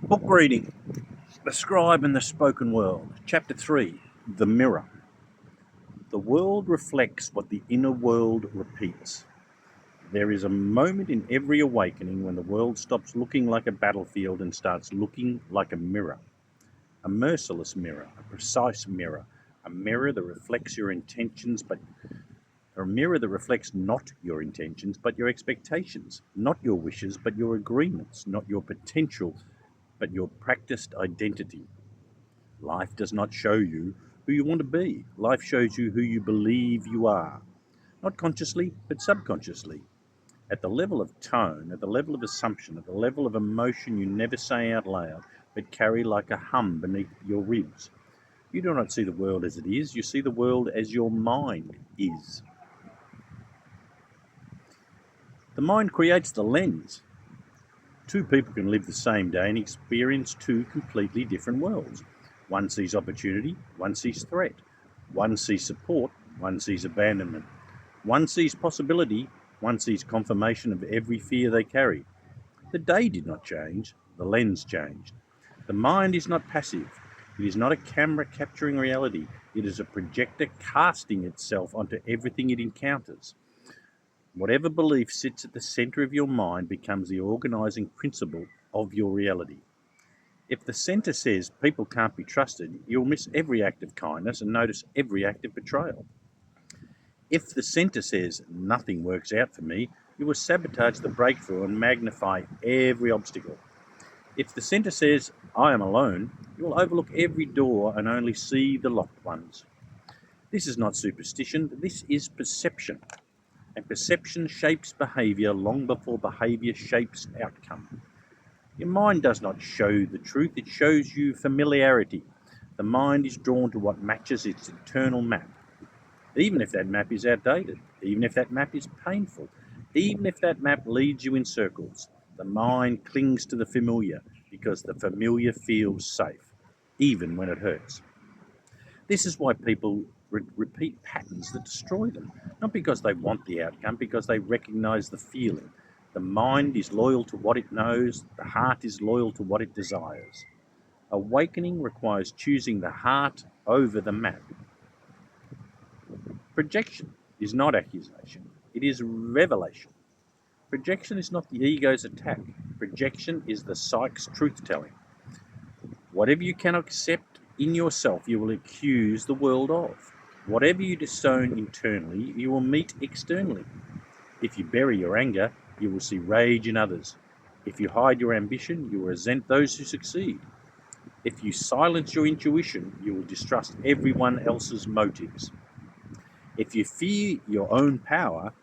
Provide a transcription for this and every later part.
Book reading, The Scribe and the Spoken World, Chapter 3, The Mirror. The world reflects what the inner world repeats. There is a moment in every awakening when the world stops looking like a battlefield and starts looking like a mirror. A merciless mirror, a precise mirror, a mirror that reflects your intentions, but a mirror that reflects not your intentions, but your expectations, not your wishes, but your agreements, not your potential, but your practiced identity. Life does not show you who you want to be. Life shows you who you believe you are. Not consciously, but subconsciously. At the level of tone, at the level of assumption, at the level of emotion you never say out loud, but carry like a hum beneath your ribs. You do not see the world as it is, you see the world as your mind is. The mind creates the lens. Two people can live the same day and experience two completely different worlds. One sees opportunity, one sees threat. One sees support, one sees abandonment. One sees possibility, one sees confirmation of every fear they carry. The day did not change, the lens changed. The mind is not passive. It is not a camera capturing reality. It is a projector casting itself onto everything it encounters. Whatever belief sits at the center of your mind becomes the organizing principle of your reality. If the center says people can't be trusted, you'll miss every act of kindness and notice every act of betrayal. If the center says nothing works out for me, you will sabotage the breakthrough and magnify every obstacle. If the center says I am alone, you will overlook every door and only see the locked ones. This is not superstition, this is perception. And perception shapes behavior long before behavior shapes outcome. Your mind does not show the truth, it shows you familiarity. The mind is drawn to what matches its internal map. Even if that map is outdated, even if that map is painful, even if that map leads you in circles, the mind clings to the familiar because the familiar feels safe, even when it hurts. This is why people repeat patterns that destroy them, not because they want the outcome, because they recognize the feeling. The mind is loyal to what it knows, the heart is loyal to what it desires. Awakening requires choosing the heart over the map. Projection is not accusation, it is revelation. Projection is not the ego's attack, projection is the psyche's truth-telling. Whatever you cannot accept in yourself, you will accuse the world of. Whatever you disown internally, you will meet externally. If you bury your anger, you will see rage in others. If you hide your ambition, you will resent those who succeed. If you silence your intuition, you will distrust everyone else's motives. If you fear your own power,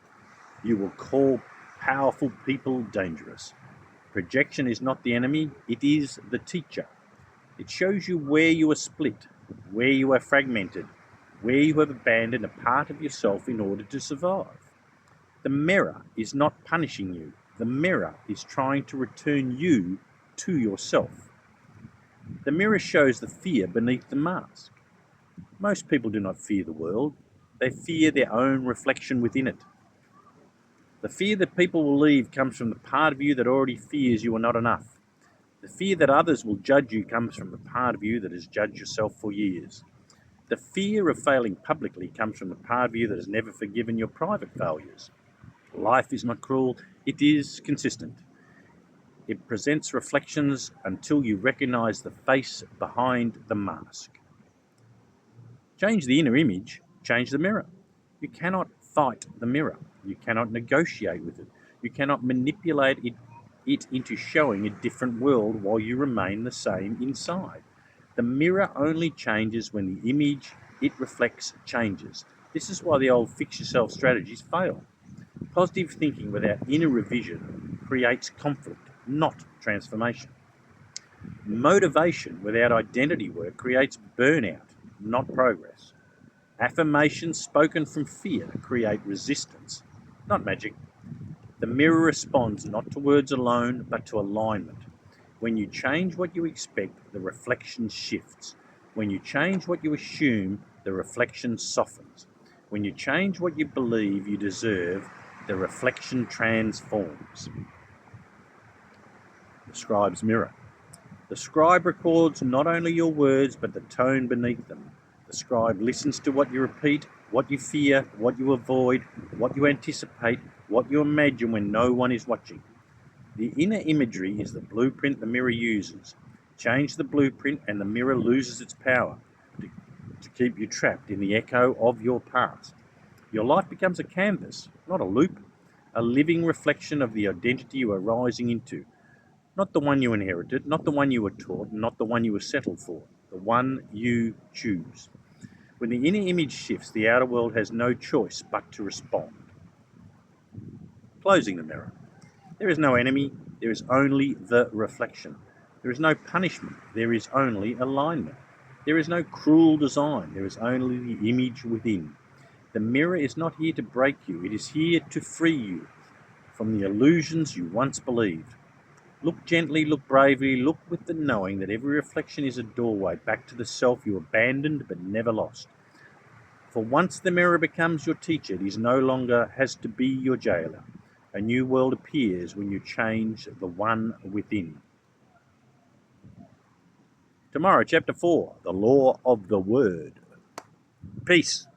you will call powerful people dangerous. Projection is not the enemy, it is the teacher. It shows you where you are split, where you are fragmented, where you have abandoned a part of yourself in order to survive. The mirror is not punishing you. The mirror is trying to return you to yourself. The mirror shows the fear beneath the mask. Most people do not fear the world. They fear their own reflection within it. The fear that people will leave comes from the part of you that already fears you are not enough. The fear that others will judge you comes from the part of you that has judged yourself for years. The fear of failing publicly comes from the part of you that has never forgiven your private failures. Life is not cruel, it is consistent. It presents reflections until you recognize the face behind the mask. Change the inner image, change the mirror. You cannot fight the mirror. You cannot negotiate with it. You cannot manipulate it into showing a different world while you remain the same inside. The mirror only changes when the image it reflects changes. This is why the old fix yourself strategies fail. Positive thinking without inner revision creates conflict, not transformation. Motivation without identity work creates burnout, not progress. Affirmations spoken from fear create resistance, not magic. The mirror responds not to words alone, but to alignment. When you change what you expect, the reflection shifts. When you change what you assume, the reflection softens. When you change what you believe you deserve, the reflection transforms. The Scribe's Mirror. The scribe records not only your words, but the tone beneath them. The scribe listens to what you repeat, what you fear, what you avoid, what you anticipate, what you imagine when no one is watching. The inner imagery is the blueprint the mirror uses. Change the blueprint and the mirror loses its power to keep you trapped in the echo of your past. Your life becomes a canvas, not a loop, a living reflection of the identity you are rising into. Not the one you inherited, not the one you were taught, not the one you were settled for, the one you choose. When the inner image shifts, the outer world has no choice but to respond. Closing the mirror. There is no enemy, there is only the reflection. There is no punishment, there is only alignment. There is no cruel design, there is only the image within. The mirror is not here to break you, it is here to free you from the illusions you once believed. Look gently, look bravely, look with the knowing that every reflection is a doorway back to the self you abandoned but never lost. For once the mirror becomes your teacher, it is no longer has to be your jailer. A new world appears when you change the one within. Tomorrow, Chapter 4, The Law of the Word. Peace.